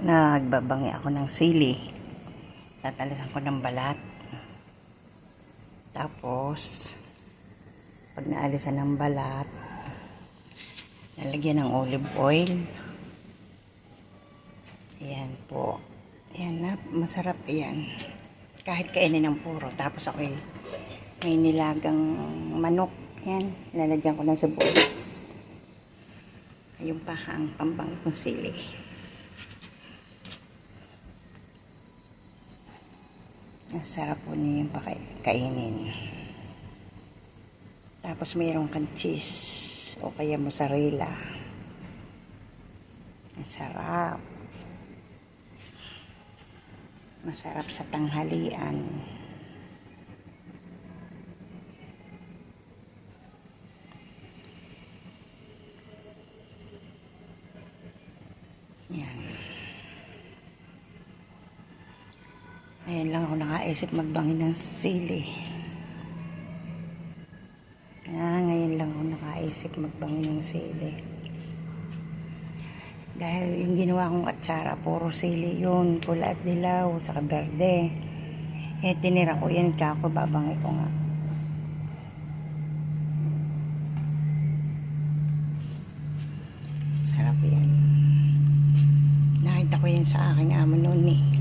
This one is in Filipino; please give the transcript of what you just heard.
Nagbabangi ako ng sili. Tatalasan ko ng balat. Tapos, pag naalisan ng balat, lalagyan ng olive oil. Ayan po. Ayan na, masarap yan. Kahit kainin ng puro. Tapos ako may nilagang manok. Ayan, lalagyan ko ng sibuyas. Yung pa ang pambangi kong sili. Ang sarap po niya yung kainin. Tapos mayroon kang cheese o kaya mozzarella. Ang sarap. Masarap sa tanghalian. Yan. Ayan lang ako nakaisip magbangi ng sili. Ngayon lang ako nakaisip magbangi ng sili. Dahil yung ginawa kong atsara, puro sili yun. Pula at dilaw, saka berde. Tinira ko yan, kako babangi ko nga. Sarap yan. Nakita ko yan sa aking amo noon eh.